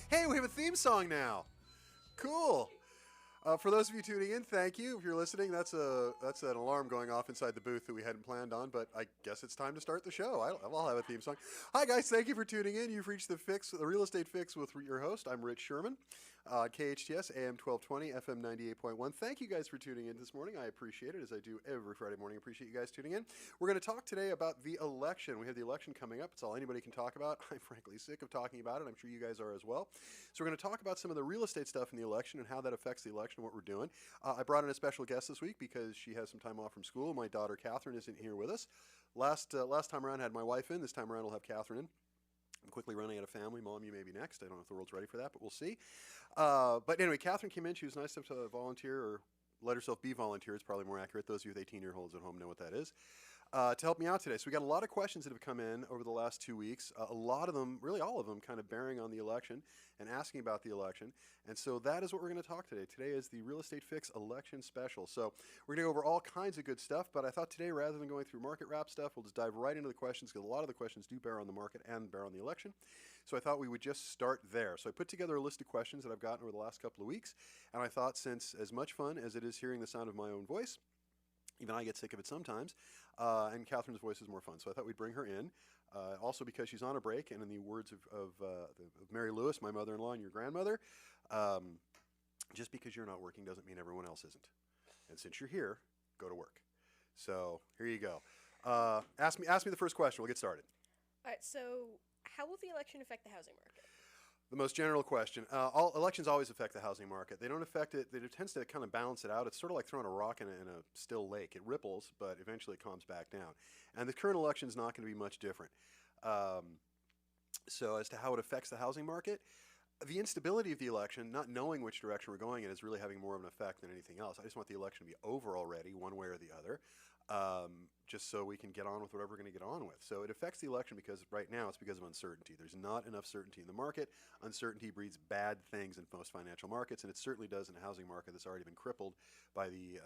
Hey, we have a theme song now. Cool. For those of you tuning in, thank you. If you're listening, that's an alarm going off inside the booth that we hadn't planned on, but I guess it's time to start the show. I'll have a theme song. Hi, guys. Thank you for tuning in. You've reached the Real Estate Fix with your host. I'm Rich Szerman, KHTS, AM 1220, FM 98.1. Thank you guys for tuning in this morning. I appreciate it, as I do every Friday morning. I appreciate you guys tuning in. We're going to talk today about the election. We have the election coming up. It's all anybody can talk about. I'm frankly sick of talking about it. I'm sure you guys are as well. So we're going to talk about some of the real estate stuff in the election and how that affects the election and what we're doing. I brought in a special guest this week because she has some time off from school. My daughter Catherine isn't here with us. Last time around I had my wife in. This time around we'll have Catherine in. I'm quickly running out of family. Mom, you may be next. I don't know if the world's ready for that, but we'll see. But anyway, Catherine came in. She was nice enough to volunteer, or let herself be volunteer. It's probably more accurate. Those of you with 18-year-olds at home know what that is. To help me out today. So we got a lot of questions that have come in over the last 2 weeks. A lot of them, really all of them, kind of bearing on the election and asking about the election. And so that is what we're going to talk today. Today is the Real Estate Fix election special. So we're going to go over all kinds of good stuff, but I thought today, rather than going through market wrap stuff, we'll just dive right into the questions, because a lot of the questions do bear on the market and bear on the election. So I thought we would just start there. So I put together a list of questions that I've gotten over the last couple of weeks, and I thought, since as much fun as it is hearing the sound of my own voice, even I get sick of it sometimes, and Catherine's voice is more fun. So I thought we'd bring her in, also because she's on a break, and in the words of Mary Lewis, my mother-in-law and your grandmother, just because you're not working doesn't mean everyone else isn't. And since you're here, go to work. So here you go. Ask me the first question. We'll get started. All right, so how will the election affect the housing market? The most general question. All elections always affect the housing market. They don't affect it. It tends to kind of balance it out. It's sort of like throwing a rock in a still lake. It ripples, but eventually it calms back down. And the current election is not going to be much different. So as to how it affects the housing market, the instability of the election, not knowing which direction we're going in, is really having more of an effect than anything else. I just want the election to be over already, one way or the other, just so we can get on with whatever we're going to get on with. So it affects the election because right now it's because of uncertainty. There's not enough certainty in the market. Uncertainty breeds bad things in most financial markets, and it certainly does in a housing market that's already been crippled by the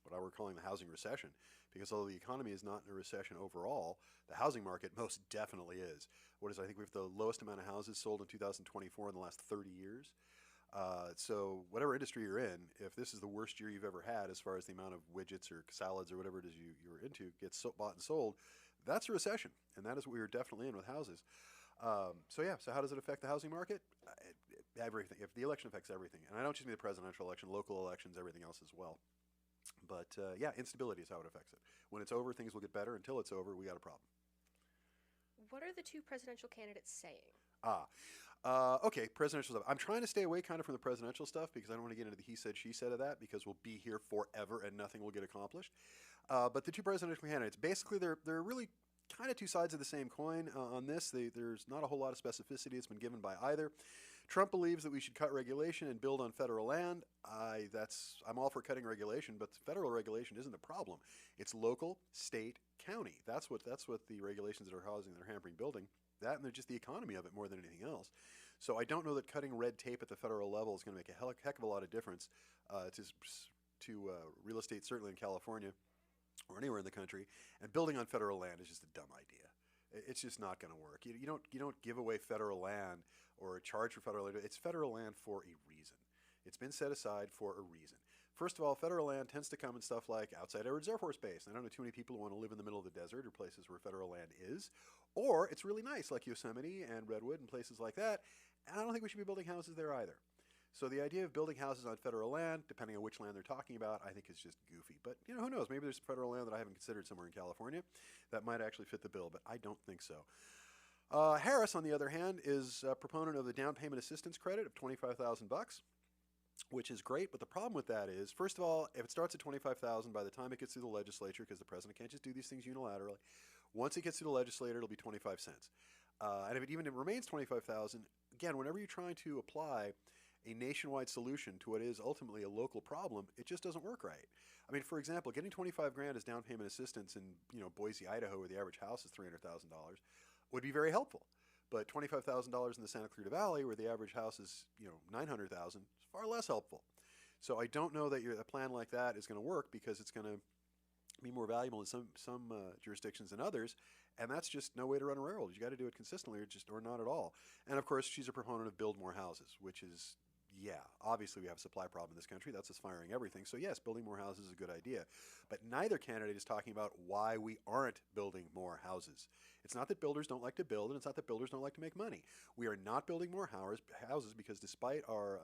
what we're calling the housing recession. Because although the economy is not in a recession overall, the housing market most definitely is. I think we have the lowest amount of houses sold in 2024 in the last 30 years. So whatever industry you're in, if this is the worst year you've ever had as far as the amount of widgets or salads or whatever it is you're into gets bought and sold, that's a recession. And that is what we are definitely in with houses. So how does it affect the housing market? Everything. If the election affects everything. And I don't just mean the presidential election, local elections, everything else as well. But instability is how it affects it. When it's over, things will get better. Until it's over, we got a problem. What are the two presidential candidates saying? Okay, presidential stuff. I'm trying to stay away kind of from the presidential stuff because I don't want to get into the he said, she said of that, because we'll be here forever and nothing will get accomplished. But the two presidential candidates, basically they're really kind of two sides of the same coin on this. There's not a whole lot of specificity that's been given by either. Trump believes that we should cut regulation and build on federal land. I'm all for cutting regulation, but federal regulation isn't the problem. It's local, state, county. That's what the regulations that are causing, that are hampering building. That, and just the economy of it more than anything else. So I don't know that cutting red tape at the federal level is going to make a heck of a lot of difference to real estate, certainly in California or anywhere in the country. And building on federal land is just a dumb idea. It's just not going to work. You don't give away federal land or charge for federal land. It's federal land for a reason. It's been set aside for a reason. First of all, federal land tends to come in stuff like outside Edwards Air Force Base. And I don't know too many people who want to live in the middle of the desert or places where federal land is. Or it's really nice, like Yosemite and Redwood and places like that. And I don't think we should be building houses there either. So the idea of building houses on federal land, depending on which land they're talking about, I think is just goofy. But who knows? Maybe there's federal land that I haven't considered somewhere in California that might actually fit the bill, but I don't think so. Harris, on the other hand, is a proponent of the down payment assistance credit of $25,000. Which is great, but the problem with that is, first of all, if it starts at $25,000, by the time it gets through the legislature, because the president can't just do these things unilaterally, once it gets through the legislature, it'll be 25 cents. And if it remains $25,000, again, whenever you're trying to apply a nationwide solution to what is ultimately a local problem, it just doesn't work right. I mean, for example, getting $25,000 as down payment assistance in Boise, Idaho, where the average house is $300,000, would be very helpful. But $25,000 in the Santa Clarita Valley, where the average house is $900,000, is far less helpful. So I don't know that a plan like that is going to work, because it's going to be more valuable in some jurisdictions than others, And that's just no way to run a railroad. You got to do it consistently or not at all. And of course, she's a proponent of build more houses, which is, yeah, obviously we have a supply problem in this country. That's just firing everything. So yes, building more houses is a good idea. But neither candidate is talking about why we aren't building more houses. It's not that builders don't like to build, and it's not that builders don't like to make money. We are not building more houses because despite our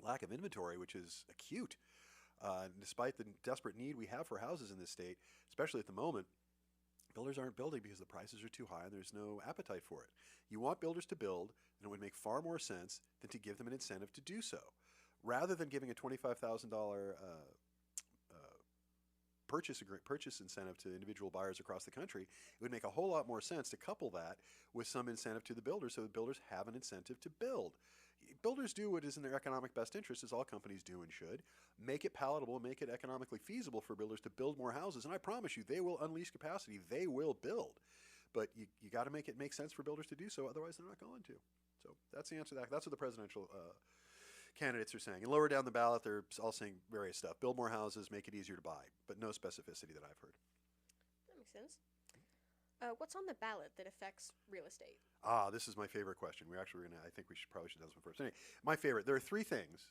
lack of inventory, which is acute, despite the desperate need we have for houses in this state, especially at the moment, builders aren't building because the prices are too high and there's no appetite for it. You want builders to build, and it would make far more sense than to give them an incentive to do so. Rather than giving a $25,000 purchase incentive to individual buyers across the country, it would make a whole lot more sense to couple that with some incentive to the builders so that builders have an incentive to build. Builders do what is in their economic best interest, as all companies do and should. Make it palatable, make it economically feasible for builders to build more houses, and I promise you, they will unleash capacity. They will build. But you got to make it make sense for builders to do so, otherwise they're not going to. So that's the answer to that. That's what the presidential candidates are saying. And lower down the ballot, they're all saying various stuff. Build more houses, make it easier to buy, but no specificity that I've heard. That makes sense. What's on the ballot that affects real estate? This is my favorite question. I think we probably should have this one first. Anyway, my favorite. There are three things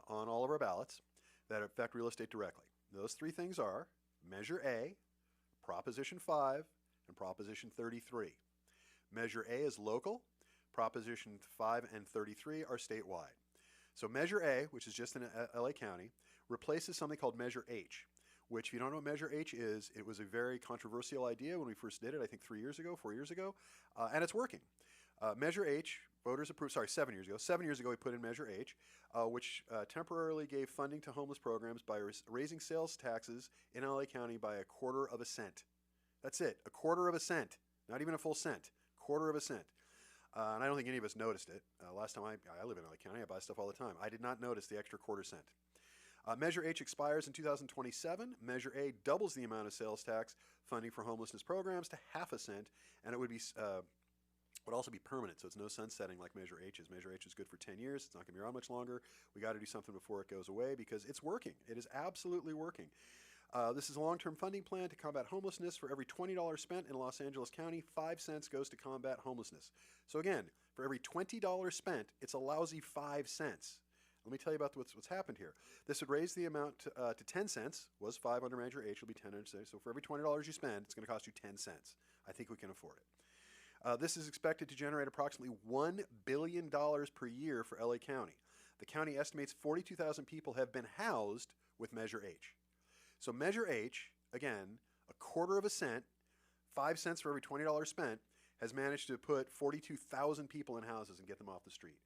on all of our ballots that affect real estate directly. Those three things are Measure A, Proposition 5, and Proposition 33. Measure A is local. Proposition 5 and 33 are statewide. So Measure A, which is just in LA County, replaces something called Measure H, which, if you don't know what Measure H is, it was a very controversial idea when we first did it, I think 4 years ago, and it's working. Measure H, voters approved, 7 years ago. 7 years ago, we put in Measure H, which temporarily gave funding to homeless programs by raising sales taxes in LA County by 1/4 cent. That's it, 1/4 cent, not even a full cent, 1/4 cent. And I don't think any of us noticed it. Last time I live in LA County, I buy stuff all the time. I did not notice the extra 1/4 cent. Measure H expires in 2027. Measure A doubles the amount of sales tax funding for homelessness programs to 1/2 cent, and it would also be permanent, so it's no sunsetting like Measure H is. Measure H is good for 10 years. It's not going to be around much longer. We got to do something before it goes away because it's working. It is absolutely working. This is a long-term funding plan to combat homelessness. For every $20 spent in Los Angeles County, 5 cents goes to combat homelessness. So again, for every $20 spent, it's a lousy 5 cents. Let me tell you about what's happened here. This would raise the amount to 10 cents. Was 5 under Measure H, will be 10 under. So for every $20 you spend, it's going to cost you 10 cents. I think we can afford it. This is expected to generate approximately $1 billion per year for LA County. The county estimates 42,000 people have been housed with Measure H. So Measure H, again, 1/4 cent, 5 cents for every $20 spent, has managed to put 42,000 people in houses and get them off the street.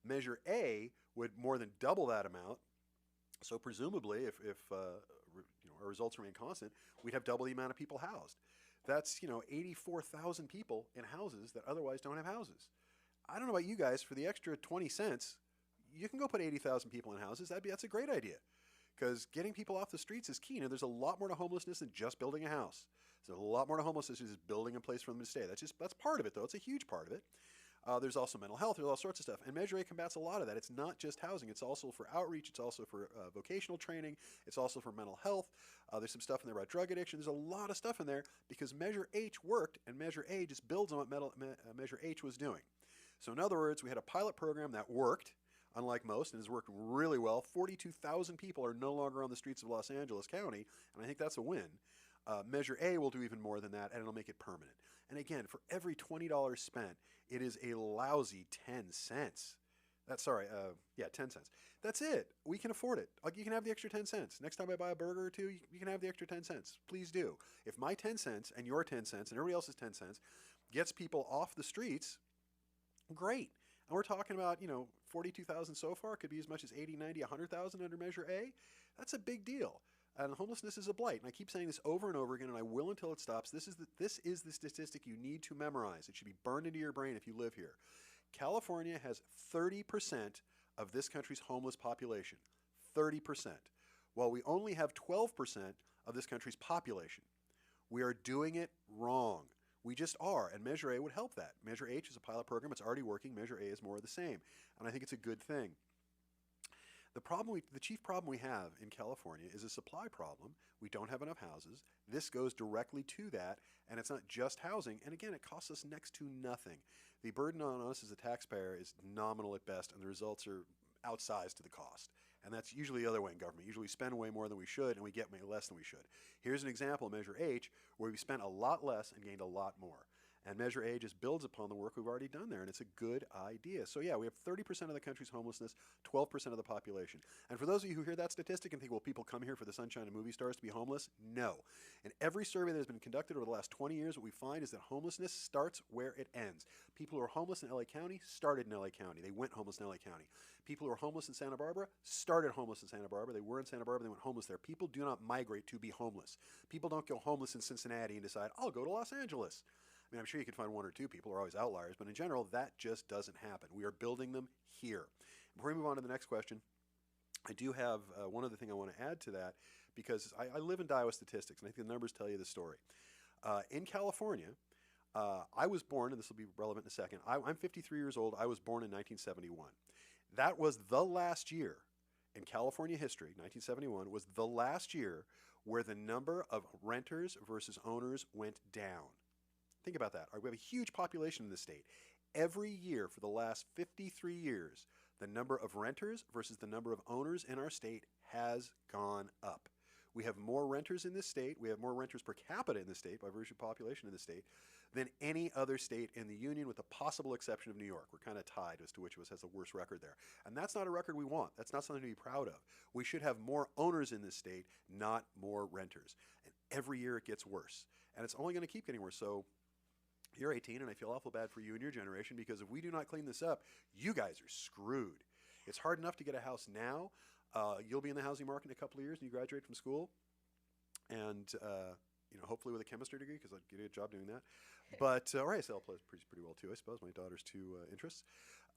Measure A would more than double that amount. So presumably, if our results remain constant, we'd have double the amount of people housed. That's 84,000 people in houses that otherwise don't have houses. I don't know about you guys. For the extra 20 cents, you can go put 80,000 people in houses. That's a great idea, because getting people off the streets is key. Now, there's a lot more to homelessness than just building a house. There's a lot more to homelessness than just building a place for them to stay. That's part of it, though. It's a huge part of it. There's also mental health. There's all sorts of stuff. And Measure A combats a lot of that. It's not just housing. It's also for outreach. It's also for vocational training. It's also for mental health. There's some stuff in there about drug addiction. There's a lot of stuff in there because Measure H worked, and Measure A just builds on what Measure H was doing. So in other words, we had a pilot program that worked, unlike most, and has worked really well. 42,000 people are no longer on the streets of Los Angeles County, and I think that's a win. Measure A will do even more than that, and it'll make it permanent. And again, for every $20 spent, it is a lousy 10 cents. 10 cents. That's it. We can afford it. You can have the extra 10 cents. Next time I buy a burger or two, you can have the extra 10 cents. Please do. If my 10 cents and your 10 cents and everybody else's 10 cents gets people off the streets, great. And we're talking about, 42,000 so far. It could be as much as 80, 90, 100,000 under Measure A. That's a big deal. And homelessness is a blight. And I keep saying this over and over again, and I will until it stops. This is the statistic you need to memorize. It should be burned into your brain if you live here. California has 30% of this country's homeless population. 30%. While we only have 12% of this country's population. We are doing it wrong. We just are, and Measure A would help that. Measure H is a pilot program. It's already working. Measure A is more of the same, and I think it's a good thing. The chief problem we have in California is a supply problem. We don't have enough houses. This goes directly to that, and it's not just housing. And again, it costs us next to nothing. The burden on us as a taxpayer is nominal at best, and the results are outsized to the cost. And that's usually the other way in government. Usually we spend way more than we should, and we get way less than we should. Here's an example, Measure H, where we spent a lot less and gained a lot more. And Measure A just builds upon the work we've already done there, and it's a good idea. So yeah, we have 30% of the country's homelessness, 12% of the population. And for those of you who hear that statistic and think, well, people come here for the sunshine and movie stars to be homeless, no. In every survey that has been conducted over the last 20 years, what we find is that homelessness starts where it ends. People who are homeless in LA County started in LA County. They went homeless in LA County. People who are homeless in Santa Barbara started homeless in Santa Barbara. They were in Santa Barbara, they went homeless there. People do not migrate to be homeless. People don't go homeless in Cincinnati and decide, I'll go to Los Angeles. I mean, I'm sure you can find one or two people, are always outliers, but in general, that just doesn't happen. We are building them here. Before we move on to the next question, I do have one other thing I want to add to that, because I live and die with statistics, and I think the numbers tell you the story. In California, I was born, and this will be relevant in a second, I'm 53 years old. I was born in 1971. That was the last year in California history, 1971, was the last year where the number of renters versus owners went down. Think about that. We have a huge population in the state. Every year for the last 53 years, the number of renters versus the number of owners in our state has gone up. We have more renters in this state. We have more renters per capita in the state by virtue of population in the state than any other state in the union, with the possible exception of New York. We're kind of tied as to which of us has the worst record there. And that's not a record we want. That's not something to be proud of. We should have more owners in this state, not more renters. And every year it gets worse. And it's only going to keep getting worse. So you're 18, and I feel awful bad for you and your generation, because if we do not clean this up, you guys are screwed. It's hard enough to get a house now. You'll be in the housing market in a couple of years, and you graduate from school, and hopefully with a chemistry degree, because I'd get a job doing that. But or ASL plays pretty well too, I suppose. My daughter's two interests,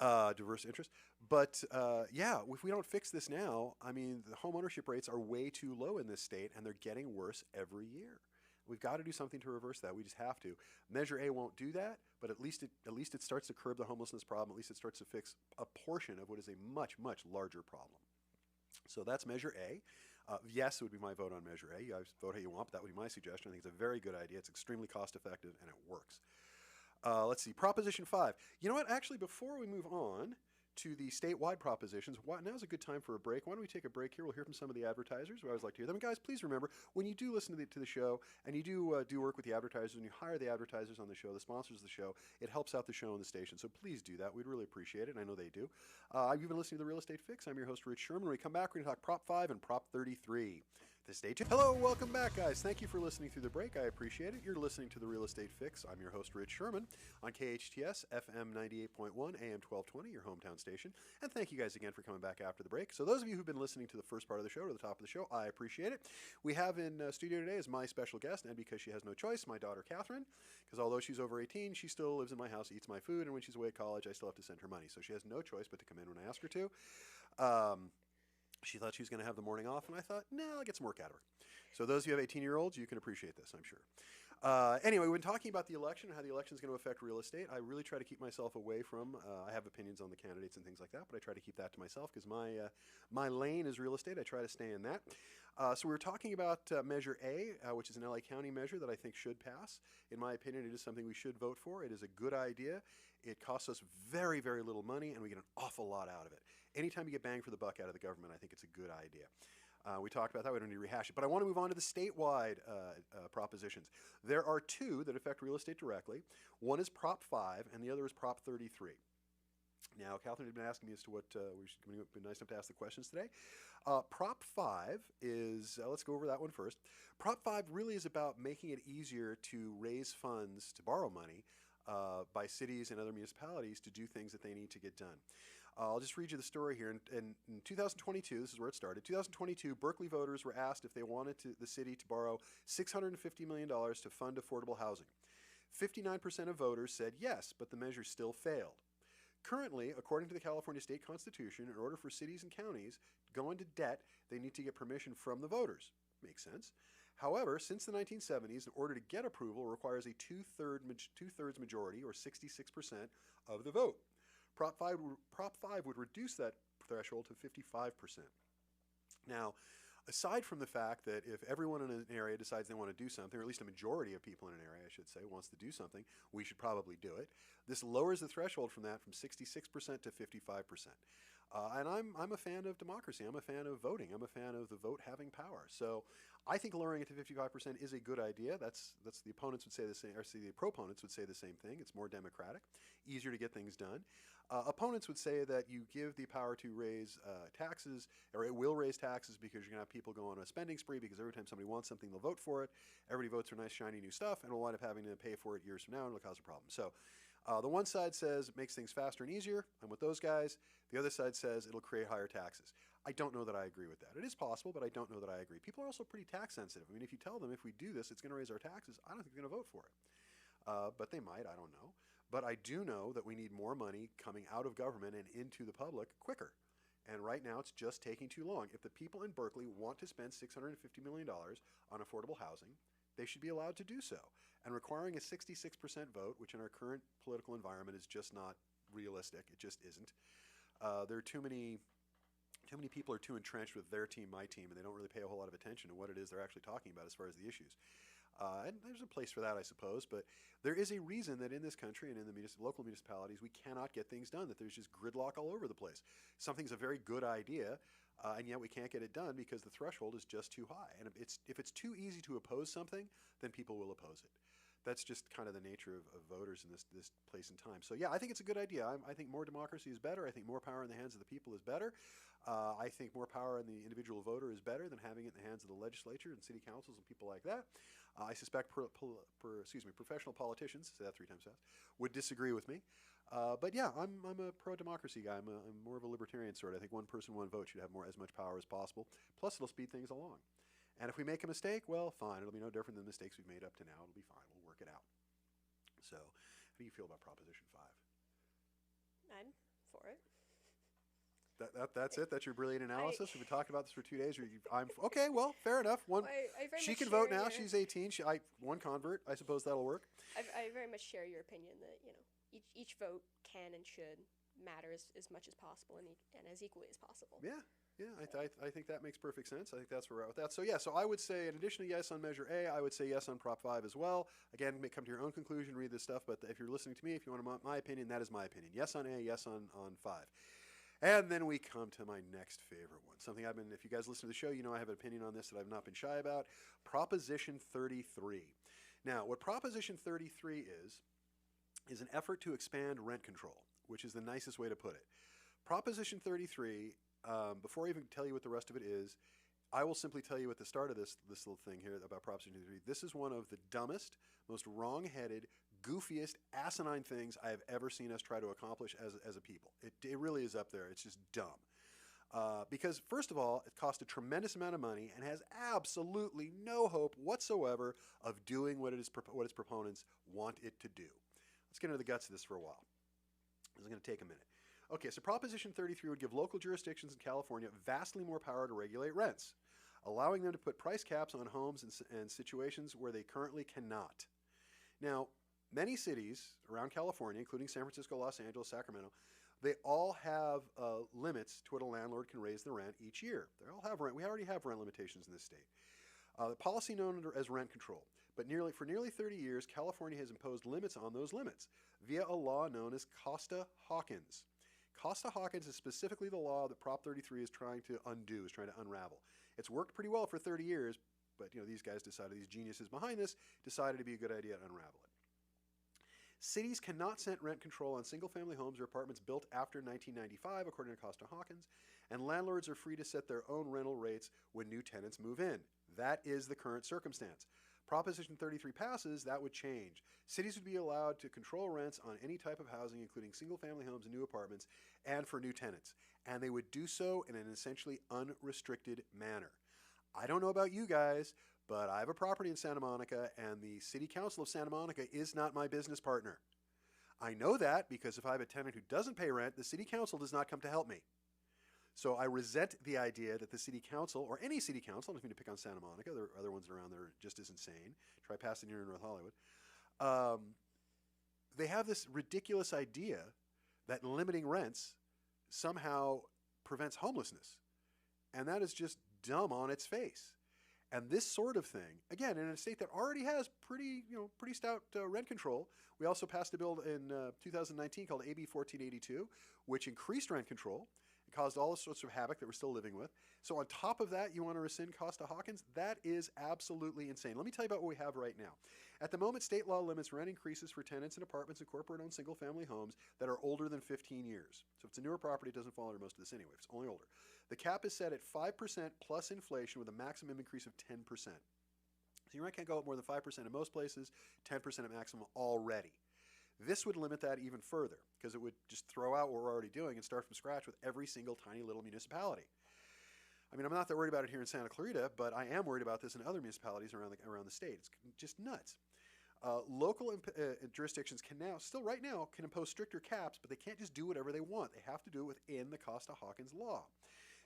diverse interests. But yeah, if we don't fix this now, I mean, the home ownership rates are way too low in this state, and they're getting worse every year. We've got to do something to reverse that. We just have to. Measure A won't do that, but at least it starts to curb the homelessness problem. At least it starts to fix a portion of what is a much, much larger problem. So that's Measure A. Yes, it would be my vote on Measure A. You guys vote how you want, but that would be my suggestion. I think it's a very good idea. It's extremely cost effective, and it works. Let's see. Proposition 5. You know what? Actually, before we move on to the statewide propositions, now's a good time for a break. Why don't we take a break here? We'll hear from some of the advertisers. We always like to hear them. Guys, please remember, when you do listen to the show, and you do work with the advertisers, and you hire the advertisers on the show, the sponsors of the show, it helps out the show and the station. So please do that. We'd really appreciate it, and I know they do. You've been listening to The Real Estate Fix. I'm your host, Rich Szerman. When we come back, we're going to talk Prop 5 and Prop 33. Stay tuned. Hello, welcome back, guys. Thank you for listening through the break. I appreciate it. You're listening to The Real Estate Fix. I'm your host, Rich Szerman, on KHTS FM 98.1 AM 1220, your hometown station. And thank you guys again for coming back after the break. So those of you who've been listening to the first part of the show, to the top of the show, I appreciate it. We have in studio today as my special guest, and because she has no choice, my daughter, Catherine, because although she's over 18, she still lives in my house, eats my food, and when she's away at college, I still have to send her money. So she has no choice but to come in when I ask her to. She thought she was going to have the morning off, and I thought, no, I'll get some work out of her. So those of you who have 18-year-olds, you can appreciate this, I'm sure. Anyway, we've been talking about the election and how the election is going to affect real estate. I really try to keep myself away from, I have opinions on the candidates and things like that, but I try to keep that to myself because my lane is real estate. I try to stay in that. So we were talking about Measure A, which is an LA County measure that I think should pass. In my opinion, it is something we should vote for. It is a good idea. It costs us very, very little money, and we get an awful lot out of it. Anytime you get bang for the buck out of the government, I think it's a good idea. We talked about that. We don't need to rehash it. But I want to move on to the statewide propositions. There are two that affect real estate directly. One is Prop 5, and the other is Prop 33. Now, Catherine had been asking me as to what we've been nice enough to ask the questions today. Prop 5 is, let's go over that one first. Prop 5 really is about making it easier to raise funds to borrow money by cities and other municipalities to do things that they need to get done. I'll just read you the story here. In 2022, this is where it started. 2022, Berkeley voters were asked if they wanted the city to borrow $650 million to fund affordable housing. 59% of voters said yes, but the measure still failed. Currently, according to the California State Constitution, in order for cities and counties to go into debt, they need to get permission from the voters. Makes sense. However, since the 1970s, in order to get approval requires a two-thirds majority, or 66% of the vote. Prop 5 would reduce that threshold to 55%. Now, aside from the fact that if everyone in an area decides they want to do something, or at least a majority of people in an area, I should say, wants to do something, we should probably do it. This lowers the threshold from that from 66% to 55%. And I'm a fan of democracy. I'm a fan of voting. I'm a fan of the vote having power. So I think lowering it to 55% is a good idea. That's the opponents would say the same, or see, the proponents would say the same thing. It's more democratic, easier to get things done. Opponents would say that you give the power to raise taxes, or it will raise taxes because you're going to have people go on a spending spree because every time somebody wants something, they'll vote for it. Everybody votes for nice, shiny new stuff, and we'll wind up having to pay for it years from now, and it'll cause a problem. So the one side says it makes things faster and easier. I'm with those guys. The other side says it'll create higher taxes. I don't know that I agree with that. It is possible, but I don't know that I agree. People are also pretty tax sensitive. I mean, if you tell them if we do this, it's going to raise our taxes, I don't think they're going to vote for it. But they might, I don't know. But I do know that we need more money coming out of government and into the public quicker. And right now it's just taking too long. If the people in Berkeley want to spend $650 million on affordable housing, they should be allowed to do so. And requiring a 66% vote, which in our current political environment is just not realistic, it just isn't. There are too many people are too entrenched with their team, my team, and they don't really pay a whole lot of attention to what it is they're actually talking about as far as the issues. And there's a place for that, I suppose, but there is a reason that in this country and in the local municipalities we cannot get things done, that there's just gridlock all over the place. Something's a very good idea, and yet we can't get it done because the threshold is just too high. And if it's too easy to oppose something, then people will oppose it. That's just kind of the nature of voters in this place and time. So yeah, I think it's a good idea. I think more democracy is better. I think more power in the hands of the people is better. I think more power in the individual voter is better than having it in the hands of the legislature and city councils and people like that. I suspect professional politicians, say that 3 times fast, would disagree with me. But yeah, I'm a pro-democracy guy. I'm more of a libertarian sort. I think one person, one vote should have as much power as possible. Plus, it'll speed things along. And if we make a mistake, well, fine. It'll be no different than the mistakes we've made up to now. It'll be fine. We'll work it out. So, how do you feel about Proposition 5? I'm for it. That's it? That's your brilliant analysis? We've been talking about this for 2 days. Okay, well, fair enough. She can vote now. She's 18. One convert. I suppose that'll work. I very much share your opinion that, each vote can and should matter as much as possible and as equally as possible. Yeah. I think that makes perfect sense. I think that's where we're at with that. So yeah, so I would say, in addition to yes on Measure A, I would say yes on Prop 5 as well. Again, come to your own conclusion, read this stuff, but if you're listening to me, if you want my opinion, that is my opinion. Yes on A, yes on 5. And then we come to my next favorite one. Something if you guys listen to the show, you know I have an opinion on this that I've not been shy about. Proposition 33. Now, what Proposition 33 is an effort to expand rent control, which is the nicest way to put it. Proposition 33, before I even tell you what the rest of it is, I will simply tell you at the start of this little thing here about Proposition 33. This is one of the dumbest, most wrong-headed, goofiest, asinine things I have ever seen us try to accomplish as a people. It really is up there. It's just dumb. Because, first of all, it costs a tremendous amount of money and has absolutely no hope whatsoever of doing what its proponents want it to do. Let's get into the guts of this for a while. This is going to take a minute. Okay, so Proposition 33 would give local jurisdictions in California vastly more power to regulate rents, allowing them to put price caps on homes and situations where they currently cannot. Now, many cities around California, including San Francisco, Los Angeles, Sacramento, they all have limits to what a landlord can raise the rent each year. They all have rent. We already have rent limitations in this state. The policy known as rent control. But for nearly 30 years, California has imposed limits on those limits via a law known as Costa-Hawkins. Costa-Hawkins is specifically the law that Prop 33 is trying to undo, is trying to unravel. It's worked pretty well for 30 years, but these guys decided, these geniuses behind this, decided it'd be a good idea to unravel it. Cities cannot set rent control on single-family homes or apartments built after 1995, according to Costa-Hawkins, and landlords are free to set their own rental rates when new tenants move in. That is the current circumstance. Proposition 33 passes, that would change. Cities would be allowed to control rents on any type of housing, including single-family homes and new apartments, and for new tenants. And they would do so in an essentially unrestricted manner. I don't know about you guys, but I have a property in Santa Monica, and the City Council of Santa Monica is not my business partner. I know that because if I have a tenant who doesn't pay rent, the City Council does not come to help me. So I resent the idea that the City Council, or any City Council, I don't mean to pick on Santa Monica, there are other ones around there just as insane. Try Pasadena and North Hollywood. They have this ridiculous idea that limiting rents somehow prevents homelessness. And that is just dumb on its face. And this sort of thing, again, in a state that already has pretty stout rent control. We also passed a bill in 2019 called AB 1482, which increased rent control. It caused all sorts of havoc that we're still living with. So on top of that, you want to rescind Costa-Hawkins? That is absolutely insane. Let me tell you about what we have right now. At the moment, state law limits rent increases for tenants in apartments and corporate-owned single-family homes that are older than 15 years. So if it's a newer property, it doesn't fall under most of this anyway. If it's only older. The cap is set at 5% plus inflation with a maximum increase of 10%. So your rent can't go up more than 5% in most places, 10% at maximum already. This would limit that even further because it would just throw out what we're already doing and start from scratch with every single tiny little municipality. I mean, I'm not that worried about it here in Santa Clarita, but I am worried about this in other municipalities around the state. It's just nuts. Local jurisdictions can now, still right now, can impose stricter caps, but they can't just do whatever they want. They have to do it within the Costa-Hawkins law.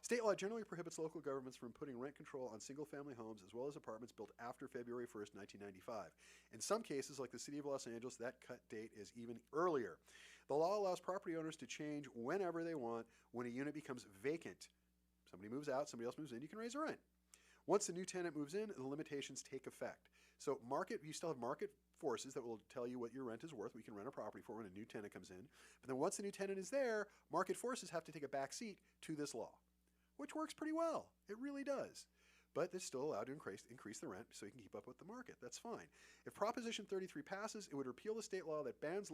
State law generally prohibits local governments from putting rent control on single-family homes as well as apartments built after February 1st, 1995. In some cases, like the city of Los Angeles, that cut date is even earlier. The law allows property owners to change whenever they want when a unit becomes vacant. Somebody moves out, somebody else moves in, you can raise the rent. Once the new tenant moves in, the limitations take effect. So you still have market forces that will tell you what your rent is worth. We can rent a property for when a new tenant comes in. But then once the new tenant is there, market forces have to take a back seat to this law, which works pretty well. It really does. But they're still allowed to increase the rent so you can keep up with the market. That's fine. If Proposition 33 passes, it would repeal the state law that bans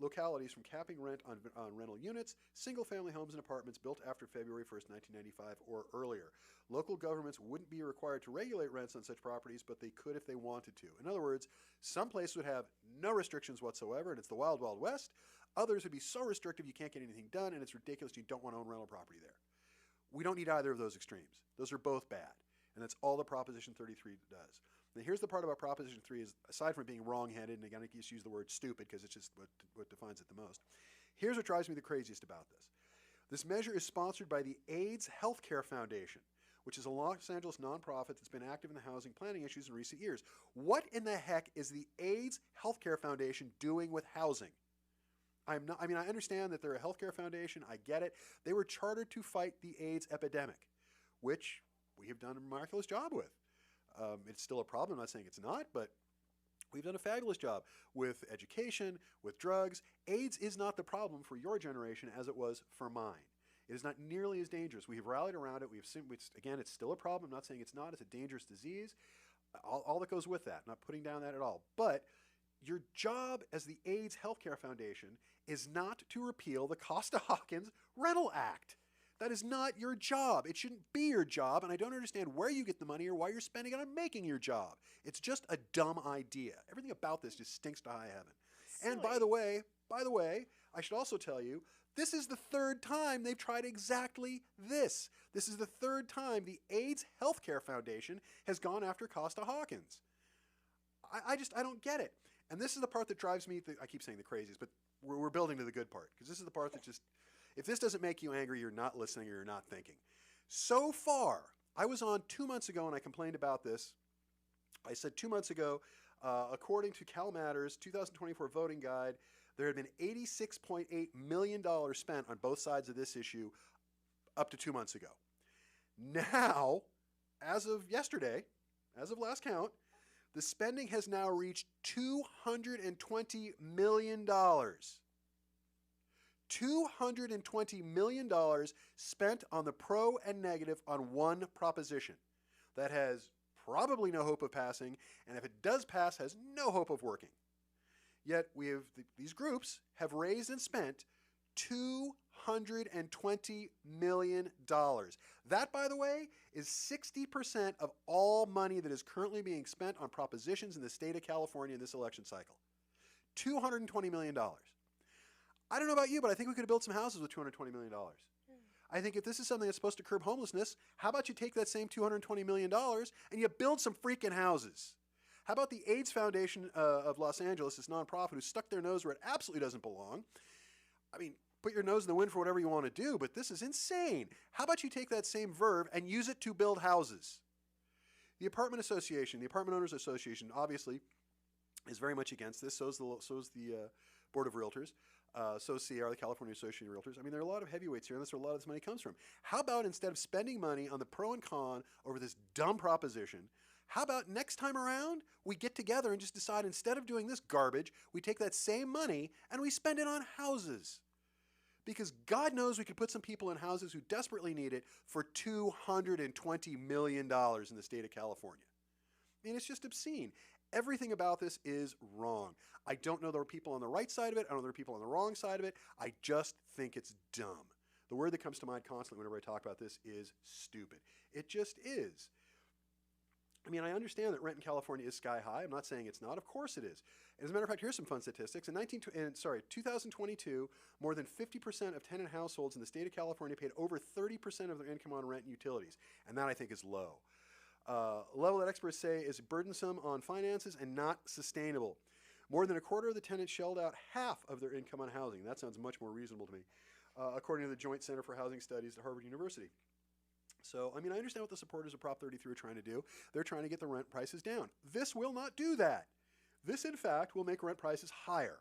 localities from capping rent on rental units, single-family homes and apartments built after February 1st, 1995 or earlier. Local governments wouldn't be required to regulate rents on such properties, but they could if they wanted to. In other words, some places would have no restrictions whatsoever, and it's the wild, wild west. Others would be so restrictive you can't get anything done, and it's ridiculous. You don't want to own rental property there. We don't need either of those extremes. Those are both bad. And that's all the Proposition 33 does. Now, here's the part about Proposition 3 is, aside from being wrong-headed, and again, I just use the word stupid because it's just what defines it the most. Here's what drives me the craziest about this. This measure is sponsored by the AIDS Healthcare Foundation, which is a Los Angeles nonprofit that's been active in the housing planning issues in recent years. What in the heck is the AIDS Healthcare Foundation doing with housing? I understand that they're a healthcare foundation. I get it. They were chartered to fight the AIDS epidemic, which we have done a miraculous job with. It's still a problem. I'm not saying it's not, but we've done a fabulous job with education, with drugs. AIDS is not the problem for your generation as it was for mine. It is not nearly as dangerous. We have rallied around it. Again, it's still a problem. I'm not saying it's not. It's a dangerous disease. All that goes with that. I'm not putting down that at all. But your job as the AIDS Healthcare Foundation is not to repeal the Costa-Hawkins Rental Act. That is not your job. It shouldn't be your job, and I don't understand where you get the money or why you're spending it on making your job. It's just a dumb idea. Everything about this just stinks to high heaven. Silly. And by the way, I should also tell you, this is the third time they've tried exactly this. This is the third time the AIDS Healthcare Foundation has gone after Costa-Hawkins. I don't get it. And this is the part that drives me, I keep saying the craziest, but we're building to the good part, because this is the part that just, if this doesn't make you angry, you're not listening or you're not thinking. So far, I was on 2 months ago and I complained about this. I said 2 months ago, according to CalMatters 2024 voting guide, there had been $86.8 million spent on both sides of this issue up to 2 months ago. Now, as of yesterday, as of last count, the spending has now reached $220 million. $220 million spent on the pro and negative on one proposition that has probably no hope of passing, and if it does pass, has no hope of working. Yet these groups have raised and spent $220 million. That, by the way, is 60% of all money that is currently being spent on propositions in the state of California in this election cycle. $220 million. I don't know about you, but I think we could have built some houses with $220 million. I think if this is something that's supposed to curb homelessness, how about you take that same $220 million and you build some freaking houses? How about the AIDS Foundation of Los Angeles, this nonprofit who stuck their nose where it absolutely doesn't belong? I mean, put your nose in the wind for whatever you want to do, but this is insane. How about you take that same verb and use it to build houses? The Apartment Association, the Apartment Owners Association, obviously is very much against this. So is the Board of Realtors. So CR, the California Association of Realtors. I mean, there are a lot of heavyweights here, and that's where a lot of this money comes from. How about instead of spending money on the pro and con over this dumb proposition, how about next time around we get together and just decide instead of doing this garbage, we take that same money and we spend it on houses? Because God knows we could put some people in houses who desperately need it for $220 million in the state of California. I mean, it's just obscene. Everything about this is wrong. I don't know there are people on the right side of it. I don't know there are people on the wrong side of it. I just think it's dumb. The word that comes to mind constantly whenever I talk about this is stupid. It just is. I mean, I understand that rent in California is sky high. I'm not saying it's not. Of course it is. As a matter of fact, here's some fun statistics. In 2022, more than 50% of tenant households in the state of California paid over 30% of their income on rent and utilities. And that, I think, is low. Level that experts say is burdensome on finances and not sustainable. More than a quarter of the tenants shelled out half of their income on housing. That sounds much more reasonable to me, according to the Joint Center for Housing Studies at Harvard University. So, I mean, I understand what the supporters of Prop 33 are trying to do. They're trying to get the rent prices down. This will not do that. This, in fact, will make rent prices higher.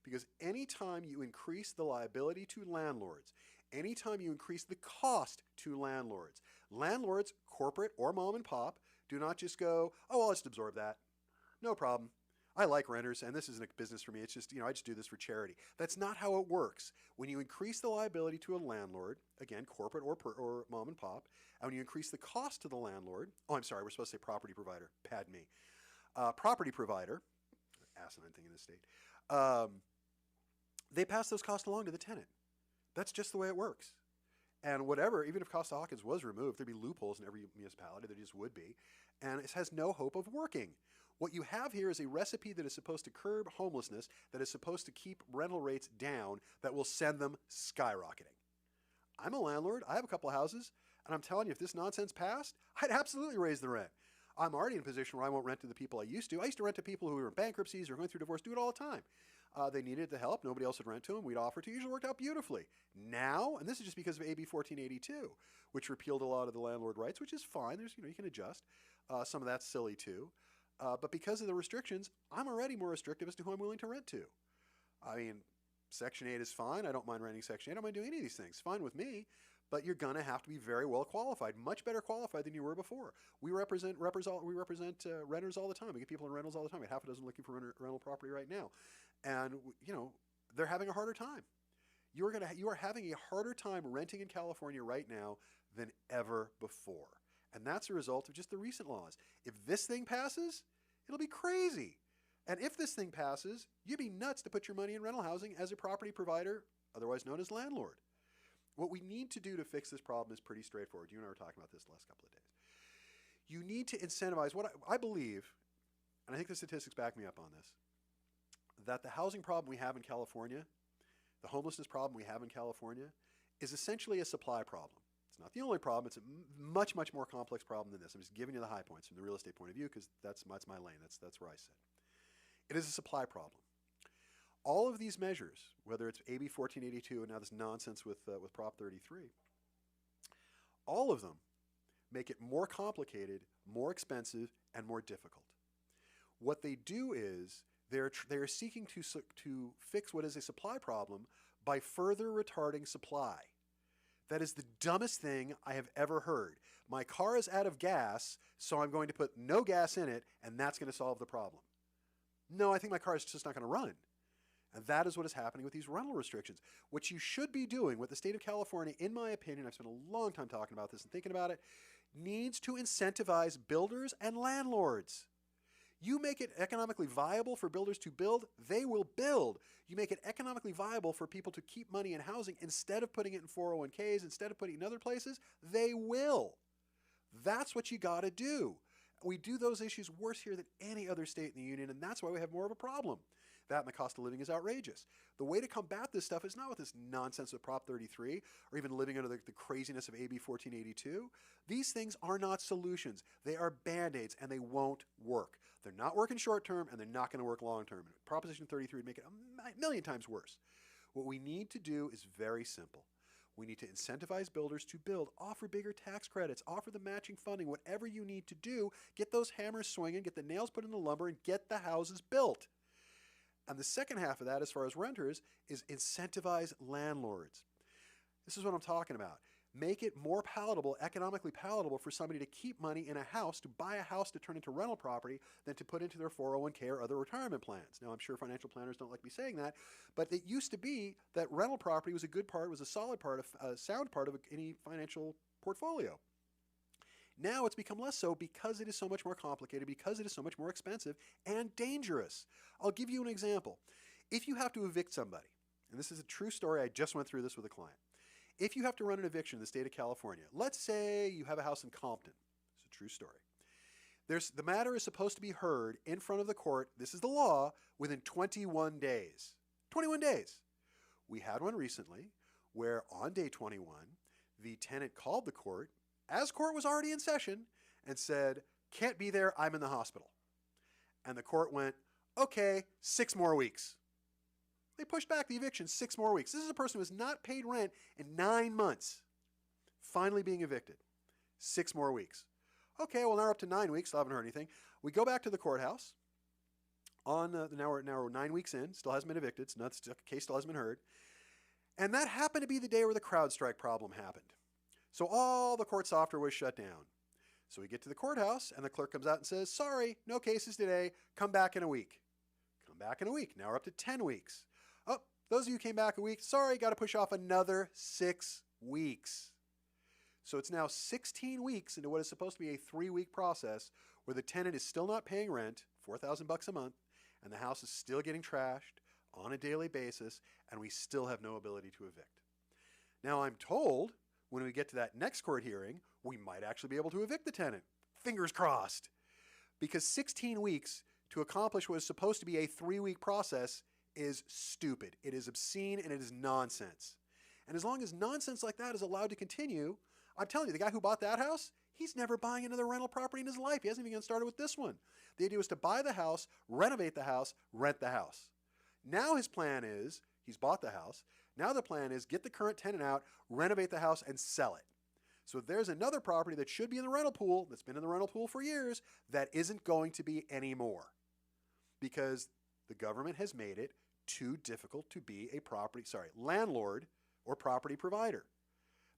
Because anytime you increase the liability to landlords, anytime you increase the cost to landlords, corporate or mom and pop, do not just go, oh, I'll just absorb that. No problem. I like renters, and this isn't a business for me. It's just, I just do this for charity. That's not how it works. When you increase the liability to a landlord, again, corporate or mom and pop, and when you increase the cost to the landlord, oh, I'm sorry, we're supposed to say property provider. Pad me. Property provider, asinine thing in this state, they pass those costs along to the tenant. That's just the way it works. And whatever, even if Costa-Hawkins was removed, there'd be loopholes in every municipality. There just would be. And it has no hope of working. What you have here is a recipe that is supposed to curb homelessness, that is supposed to keep rental rates down, that will send them skyrocketing. I'm a landlord. I have a couple of houses. And I'm telling you, if this nonsense passed, I'd absolutely raise the rent. I'm already in a position where I won't rent to the people I used to. I used to rent to people who were in bankruptcies or going through divorce, do it all the time. They needed the help. Nobody else would rent to them. We'd offer to. Usually worked out beautifully. Now, and this is just because of AB 1482, which repealed a lot of the landlord rights, which is fine. There's, you can adjust. Some of that's silly too. But because of the restrictions, I'm already more restrictive as to who I'm willing to rent to. I mean, Section 8 is fine. I don't mind renting Section 8. I don't mind doing any of these things. Fine with me. But you're going to have to be very well qualified, much better qualified than you were before. We represent renters all the time. We get people in rentals all the time. We have half a dozen looking for rental property right now. And, they're having a harder time. You are having a harder time renting in California right now than ever before. And that's a result of just the recent laws. If this thing passes, it'll be crazy. And if this thing passes, you'd be nuts to put your money in rental housing as a property provider, otherwise known as landlord. What we need to do to fix this problem is pretty straightforward. You and I were talking about this the last couple of days. You need to incentivize what I believe, and I think the statistics back me up on this, that the housing problem we have in California, the homelessness problem we have in California, is essentially a supply problem. It's not the only problem. It's a much, much more complex problem than this. I'm just giving you the high points from the real estate point of view because that's my lane. That's where I sit. It is a supply problem. All of these measures, whether it's AB 1482 and now this nonsense with Prop 33, all of them make it more complicated, more expensive, and more difficult. What they do is they're seeking to fix what is a supply problem by further retarding supply. That is the dumbest thing I have ever heard. My car is out of gas, so I'm going to put no gas in it, and that's going to solve the problem. No, I think my car is just not going to run. And that is what is happening with these rental restrictions. What you should be doing, what the state of California, in my opinion, I've spent a long time talking about this and thinking about it, needs to incentivize builders and landlords. You make it economically viable for builders to build, they will build. You make it economically viable for people to keep money in housing instead of putting it in 401ks, instead of putting it in other places, they will. That's what you got to do. We do those issues worse here than any other state in the union, and that's why we have more of a problem. That and the cost of living is outrageous. The way to combat this stuff is not with this nonsense of Prop 33 or even living under the craziness of AB 1482. These things are not solutions. They are Band-Aids, and they won't work. They're not working short term, and they're not going to work long term. Proposition 33 would make it a million times worse. What we need to do is very simple. We need to incentivize builders to build, offer bigger tax credits, offer the matching funding, whatever you need to do, get those hammers swinging, get the nails put in the lumber, and get the houses built. And the second half of that, as far as renters, is incentivize landlords. This is what I'm talking about. Make it more palatable, economically palatable for somebody to keep money in a house, to buy a house to turn into rental property, than to put into their 401k or other retirement plans. Now, I'm sure financial planners don't like me saying that, but it used to be that rental property was a good part, was a solid part, a sound part of any financial portfolio. Now it's become less so because it is so much more complicated, because it is so much more expensive and dangerous. I'll give you an example. If you have to evict somebody, and this is a true story, I just went through this with a client. If you have to run an eviction in the state of California, let's say you have a house in Compton. It's a true story. The matter is supposed to be heard in front of the court, this is the law, within 21 days. 21 days. We had one recently where on day 21, the tenant called the court, as court was already in session, and said, "Can't be there, I'm in the hospital." And the court went, "Okay, 6 more weeks." They pushed back the eviction 6 more weeks. This is a person who has not paid rent in 9 months, finally being evicted. 6 more weeks. Okay, well, now we're up to 9 weeks. Still haven't heard anything. We go back to the courthouse. Now we're 9 weeks in. Still hasn't been evicted. So the case still hasn't been heard. And that happened to be the day where the CrowdStrike problem happened. So all the court software was shut down. So we get to the courthouse, and the clerk comes out and says, "Sorry, no cases today. Come back in a week." Come back in a week. Now we're up to 10 weeks. Oh, those of you who came back a week, sorry, got to push off another 6 weeks. So it's now 16 weeks into what is supposed to be a 3-week process where the tenant is still not paying rent, $4,000 a month, and the house is still getting trashed on a daily basis, and we still have no ability to evict. Now I'm told when we get to that next court hearing, we might actually be able to evict the tenant. Fingers crossed. Because 16 weeks to accomplish what is supposed to be a 3-week process is stupid. It is obscene and it is nonsense. And as long as nonsense like that is allowed to continue, I'm telling you, the guy who bought that house, he's never buying another rental property in his life. He hasn't even started with this one. The idea was to buy the house, renovate the house, rent the house. Now his plan is, he's bought the house, now the plan is get the current tenant out, renovate the house, and sell it. So if there's another property that should be in the rental pool, that's been in the rental pool for years, that isn't going to be anymore. Because the government has made it too difficult to be a landlord or property provider.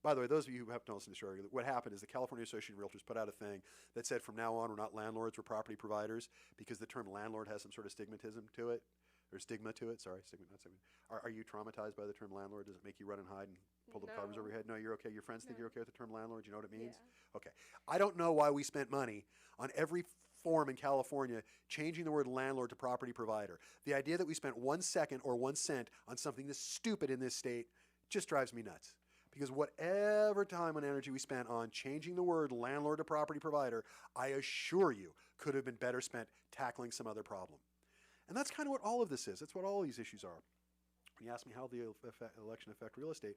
By the way, those of you who haven't listened to the story, what happened is the California Association of Realtors put out a thing that said from now on we're not landlords, we're property providers, because the term landlord has some sort of stigma to it. Are you traumatized by the term landlord? Does it make you run and hide and pull the covers over your head? No, you're okay. Your friends think you're okay with the term landlord? You know what it means? Yeah. Okay. I don't know why we spent money on every form in California changing the word landlord to property provider. The idea that we spent 1 second or 1 cent on something this stupid in this state just drives me nuts. Because whatever time and energy we spent on changing the word landlord to property provider, I assure you could have been better spent tackling some other problem. And that's kind of what all of this is. That's what all these issues are. When you ask me how the election affect real estate,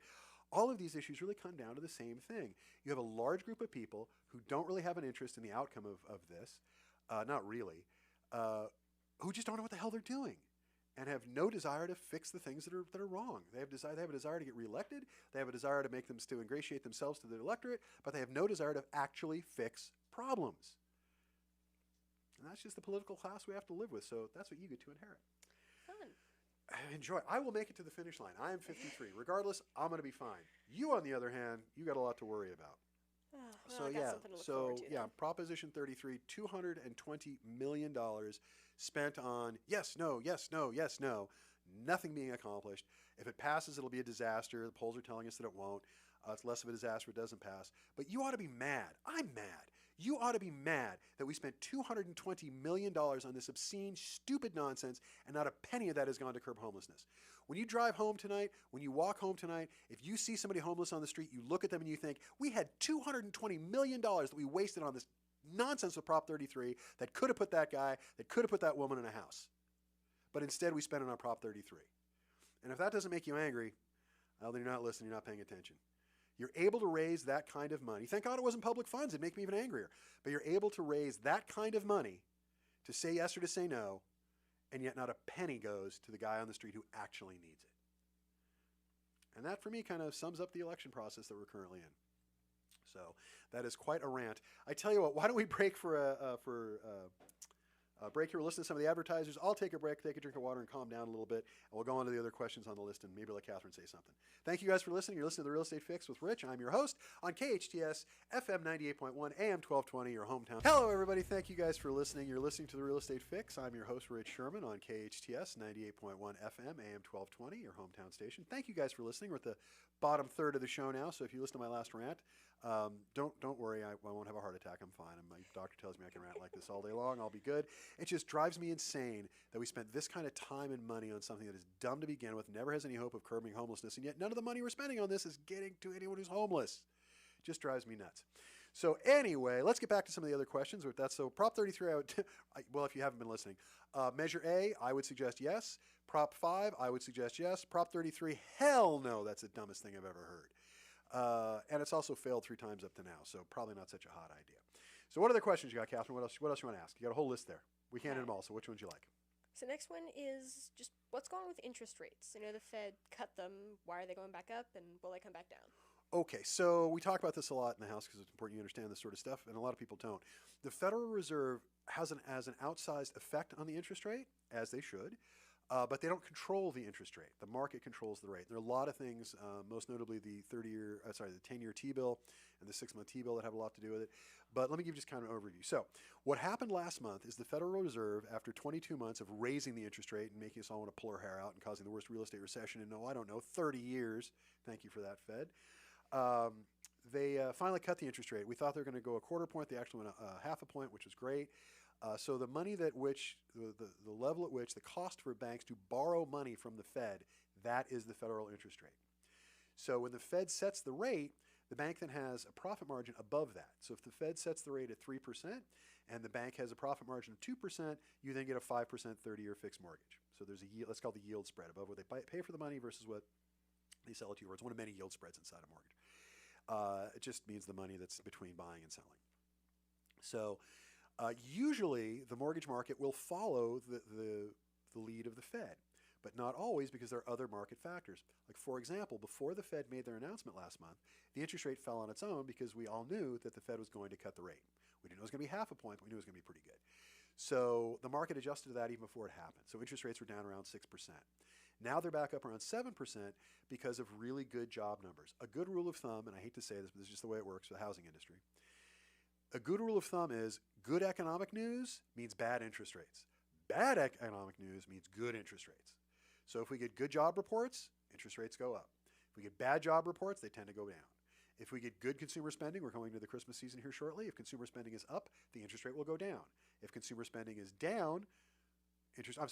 all of these issues really come down to the same thing. You have a large group of people who don't really have an interest in the outcome of this, not really, who just don't know what the hell they're doing and have no desire to fix the things that are wrong. They have a desire to get reelected. They have a desire to ingratiate themselves to the electorate, but they have no desire to actually fix problems. And that's just the political class we have to live with, so that's what you get to inherit. Fun. Enjoy. I will make it to the finish line. I am 53. Regardless, I'm going to be fine. You, on the other hand, you got a lot to worry about. I got something to look forward to, Proposition 33, $220 million spent on yes, no, yes, no, yes, no, nothing being accomplished. If it passes, it'll be a disaster. The polls are telling us that it won't. It's less of a disaster if it doesn't pass. But you ought to be mad. I'm mad. You ought to be mad that we spent $220 million on this obscene, stupid nonsense, and not a penny of that has gone to curb homelessness. When you drive home tonight, when you walk home tonight, if you see somebody homeless on the street, you look at them and you think, we had $220 million that we wasted on this nonsense with Prop 33 that could have put that guy, that could have put that woman in a house. But instead, we spent it on Prop 33. And if that doesn't make you angry, well, then you're not listening, you're not paying attention. You're able to raise that kind of money. Thank God it wasn't public funds. It'd make me even angrier. But you're able to raise that kind of money to say yes or to say no, and yet not a penny goes to the guy on the street who actually needs it. And that, for me, kind of sums up the election process that we're currently in. So that is quite a rant. I tell you what, why don't we break for break here. We'll listen to some of the advertisers. I'll take a break, take a drink of water, and calm down a little bit. And we'll go on to the other questions on the list and maybe let Catherine say something. Thank you guys for listening. You're listening to The Real Estate Fix with Rich. I'm your host on KHTS FM 98.1 AM 1220, your hometown. Hello, everybody. Thank you guys for listening. You're listening to The Real Estate Fix. I'm your host, Rich Szerman, on KHTS 98.1 FM AM 1220, your hometown station. Thank you guys for listening. We're at the bottom third of the show now, so if you listen to my last rant, don't worry, I won't have a heart attack. I'm fine. My doctor tells me I can rant like this all day long. I'll be good. It just drives me insane that we spent this kind of time and money on something that is dumb to begin with, never has any hope of curbing homelessness, and yet none of the money we're spending on this is getting to anyone who's homeless. It just drives me nuts. So anyway, let's get back to some of the other questions with that. So Prop 33, well, if you haven't been listening, Measure A, I would suggest yes. Prop 5, I would suggest yes. Prop 33, hell no, that's the dumbest thing I've ever heard. And it's also failed 3 times up to now, so probably not such a hot idea. So what other questions you got, Catherine? What else you want to ask? You got a whole list there. We can't hit them all, so which ones you like? So next one is just what's going on with interest rates? I know the Fed cut them. Why are they going back up, and will they come back down? Okay, so we talk about this a lot in the House because it's important you understand this sort of stuff, and a lot of people don't. The Federal Reserve has an outsized effect on the interest rate, as they should, but they don't control the interest rate. The market controls the rate. There are a lot of things, most notably the 10-year T-bill and the 6-month T-bill that have a lot to do with it. But let me give you just kind of an overview. So what happened last month is the Federal Reserve, after 22 months of raising the interest rate and making us all want to pull our hair out and causing the worst real estate recession in, 30 years, thank you for that, Fed, they finally cut the interest rate. We thought they were going to go a quarter point. They actually went a half a point, which was great. So the money the level at which the cost for banks to borrow money from the Fed, that is the federal interest rate. So when the Fed sets the rate, the bank then has a profit margin above that. So if the Fed sets the rate at 3% and the bank has a profit margin of 2%, you then get a 5% 30-year fixed mortgage. So there's a yield, let's call it the yield spread above what they pay for the money versus what they sell it to you. It's one of many yield spreads inside a mortgage. It just means the money that's between buying and selling. So usually the mortgage market will follow the lead of the Fed, but not always, because there are other market factors. Like, for example, before the Fed made their announcement last month, the interest rate fell on its own because we all knew that the Fed was going to cut the rate. We didn't know it was going to be half a point, but we knew it was going to be pretty good. So the market adjusted to that even before it happened. So interest rates were down around 6%. Now they're back up around 7% because of really good job numbers. A good rule of thumb, and I hate to say this, but this is just the way it works for the housing industry. A good rule of thumb is good economic news means bad interest rates. Bad economic news means good interest rates. So if we get good job reports, interest rates go up. If we get bad job reports, they tend to go down. If we get good consumer spending, we're going to the Christmas season here shortly. If consumer spending is up, the interest rate will go down. If consumer spending is down, if consumer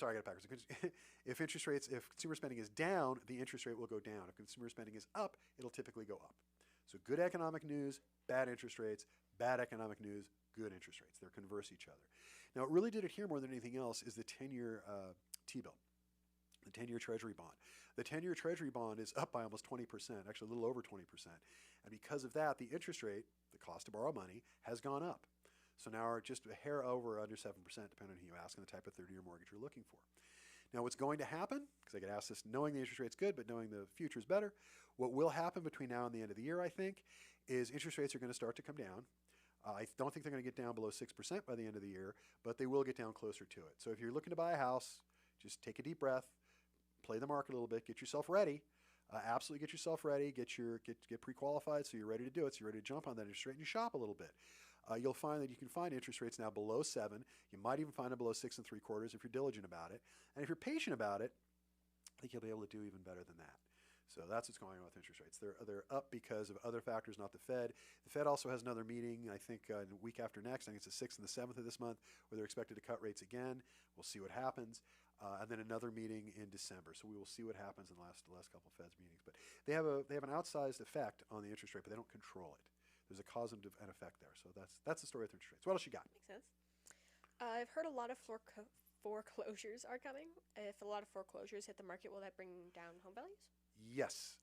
spending is down, the interest rate will go down. If consumer spending is up, it'll typically go up. So good economic news, bad interest rates, bad economic news, good interest rates. They're converse each other. Now, what really did it here more than anything else is the 10-year T-bill, the 10-year Treasury bond. The 10-year Treasury bond is up by almost 20%, actually a little over 20%. And because of that, the interest rate, the cost to borrow money, has gone up. So now we're just a hair over or under 7%, depending on who you ask and the type of 30-year mortgage you're looking for. Now, what's going to happen, because I get asked this knowing the interest rate's good, but knowing the future is better, what will happen between now and the end of the year, I think, is interest rates are going to start to come down. I don't think they're going to get down below 6% by the end of the year, but they will get down closer to it. So if you're looking to buy a house, just take a deep breath, play the market a little bit, get yourself ready. Absolutely get yourself ready, get pre-qualified so you're ready to do it, so you're ready to jump on that interest rate, and you shop a little bit. You'll find that you can find interest rates now below 7. You might even find them below 6 3/4 if you're diligent about it. And if you're patient about it, I think you'll be able to do even better than that. So that's what's going on with interest rates. They're up because of other factors, not the Fed. The Fed also has another meeting, I think, the week after next. I think it's the 6th and the 7th of this month, where they're expected to cut rates again. We'll see what happens. And then another meeting in December. So we will see what happens in the last couple of Fed's meetings. But they have an outsized effect on the interest rate, but they don't control it. There's a cause and effect there. So that's the story with interest rates. What else you got? Makes sense. I've heard a lot of foreclosures are coming. If a lot of foreclosures hit the market, will that bring down home values? Yes.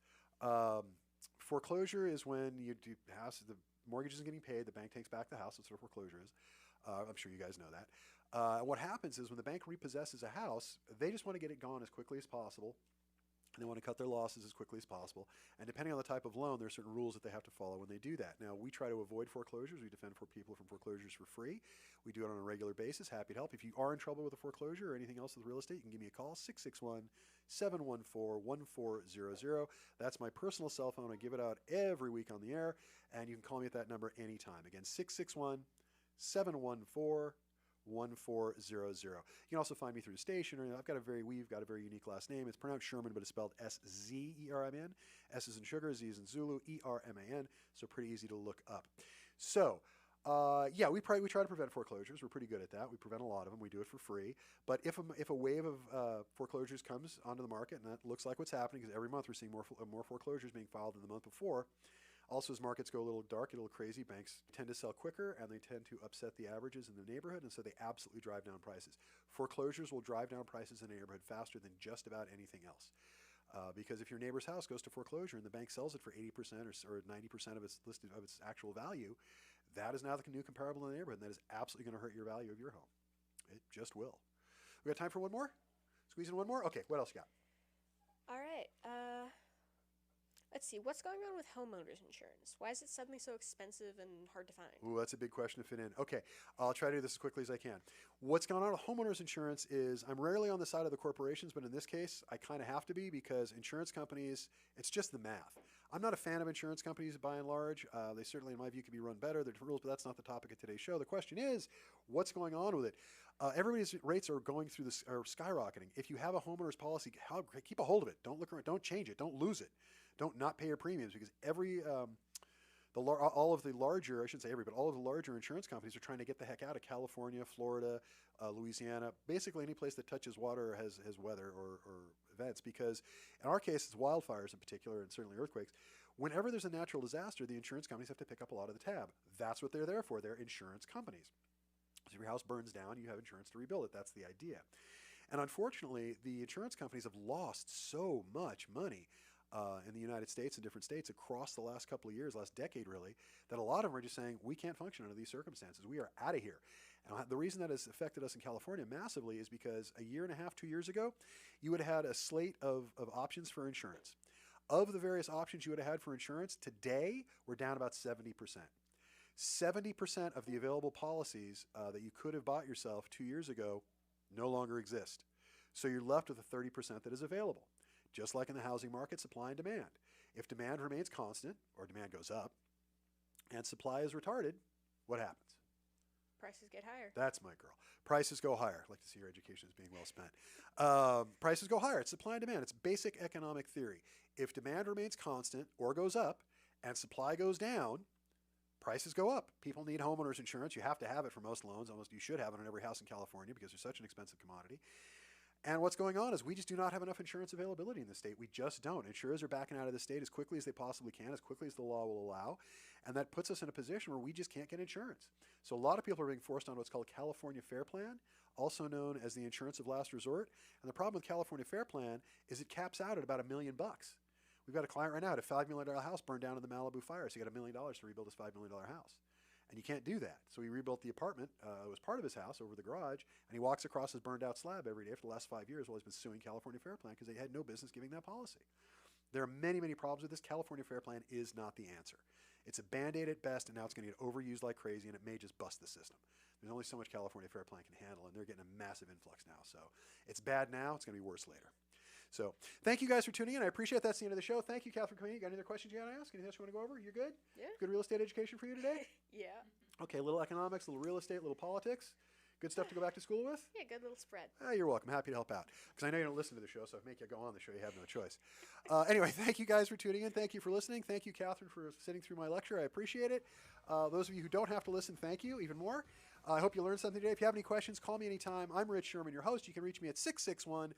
Foreclosure is when the mortgage isn't getting paid, the bank takes back the house. That's what foreclosure is. I'm sure you guys know that. What happens is when the bank repossesses a house, they just want to get it gone as quickly as possible And they want to cut their losses as quickly as possible. And depending on the type of loan, there are certain rules that they have to follow when they do that. Now, we try to avoid foreclosures. We defend for people from foreclosures for free. We do it on a regular basis. Happy to help. If you are in trouble with a foreclosure or anything else with real estate, you can give me a call, 661-714-1400. That's my personal cell phone. I give it out every week on the air, and you can call me at that number anytime. Again, 661-714-1400. You can also find me through the station, or we've got a very unique last name. It's pronounced Sherman, but it's spelled S-Z-E-R-M-N. S is in sugar, Z is in Zulu, E-R-M-A-N. So pretty easy to look up. So, yeah, we try to prevent foreclosures. We're pretty good at that. We prevent a lot of them. We do it for free. But if a wave of foreclosures comes onto the market, and that looks like what's happening, because every month we're seeing more foreclosures being filed than the month before. Also, as markets go a little dark, a little crazy, banks tend to sell quicker, and they tend to upset the averages in the neighborhood, and so they absolutely drive down prices. Foreclosures will drive down prices in a neighborhood faster than just about anything else. Because if your neighbor's house goes to foreclosure and the bank sells it for 80% or 90% of its actual value, that is now the new comparable in the neighborhood, and that is absolutely going to hurt your value of your home. It just will. We got time for one more? Squeeze in one more? Okay, what else you got? All right. Let's see. What's going on with homeowners insurance? Why is it suddenly so expensive and hard to find? Ooh, that's a big question to fit in. Okay, I'll try to do this as quickly as I can. What's going on with homeowners insurance is I'm rarely on the side of the corporations, but in this case, I kind of have to be because insurance companies, it's just the math. I'm not a fan of insurance companies by and large. They certainly, in my view, could be run better. There are different rules, but that's not the topic of today's show. The question is, what's going on with it? Everybody's rates are going through this, are skyrocketing. If you have a homeowner's policy, keep a hold of it. Don't look around. Don't change it. Don't lose it. Don't not pay your premiums because all of the larger, I shouldn't say every, but all of the larger insurance companies are trying to get the heck out of California, Florida, Louisiana, basically any place that touches water or has weather or events. Because in our case, it's wildfires in particular, and certainly earthquakes. Whenever there's a natural disaster, the insurance companies have to pick up a lot of the tab. That's what they're there for. They're insurance companies. So if your house burns down, you have insurance to rebuild it. That's the idea. And unfortunately, the insurance companies have lost so much money in the United States and different states across the last couple of years, last decade really, that a lot of them are just saying, we can't function under these circumstances. We are out of here. And the reason that has affected us in California massively is because a year and a half, 2 years ago, you would have had a slate of options for insurance. Of the various options you would have had for insurance, today we're down about 70%. 70% of the available policies that you could have bought yourself 2 years ago no longer exist. So you're left with the 30% that is available. Just like in the housing market, supply and demand. If demand remains constant, or demand goes up, and supply is retarded, what happens? Prices get higher. That's my girl. Prices go higher. I'd like to see your education is being well spent. Prices go higher. It's supply and demand. It's basic economic theory. If demand remains constant or goes up, and supply goes down, prices go up. People need homeowners insurance. You have to have it for most loans. Almost you should have it on every house in California because they're such an expensive commodity. And what's going on is we just do not have enough insurance availability in the state. We just don't. Insurers are backing out of the state as quickly as they possibly can, as quickly as the law will allow. And that puts us in a position where we just can't get insurance. So a lot of people are being forced on what's called California Fair Plan, also known as the insurance of last resort. And the problem with California Fair Plan is it caps out at about $1 million. We've got a client right now at a $5 million house burned down in the Malibu fire. So he got $1 million to rebuild his $5 million house. And you can't do that. So he rebuilt the apartment. It was part of his house over the garage. And he walks across his burned out slab every day for the last 5 years while he's been suing California Fair Plan because they had no business giving that policy. There are many, many problems with this. California Fair Plan is not the answer. It's a Band-Aid at best, and now it's going to get overused like crazy, and it may just bust the system. There's only so much California Fair Plan can handle, and they're getting a massive influx now. So it's bad now. It's going to be worse later. So thank you guys for tuning in. I appreciate that's the end of the show. Thank you, Catherine, for coming in. Got any other questions you got to ask? Anything else you want to go over? You're good? Yeah. Good real estate education for you today? Yeah. Okay, a little economics, a little real estate, a little politics. Good stuff to go back to school with? Yeah, good little spread. You're welcome. Happy to help out. Because I know you don't listen to the show, so if I make you go on the show, you have no choice. Anyway, thank you guys for tuning in. Thank you for listening. Thank you, Catherine, for sitting through my lecture. I appreciate it. Those of you who don't have to listen, thank you even more. I hope you learned something today. If you have any questions, call me anytime. I'm Rich Szerman, your host. You can reach me at 661-714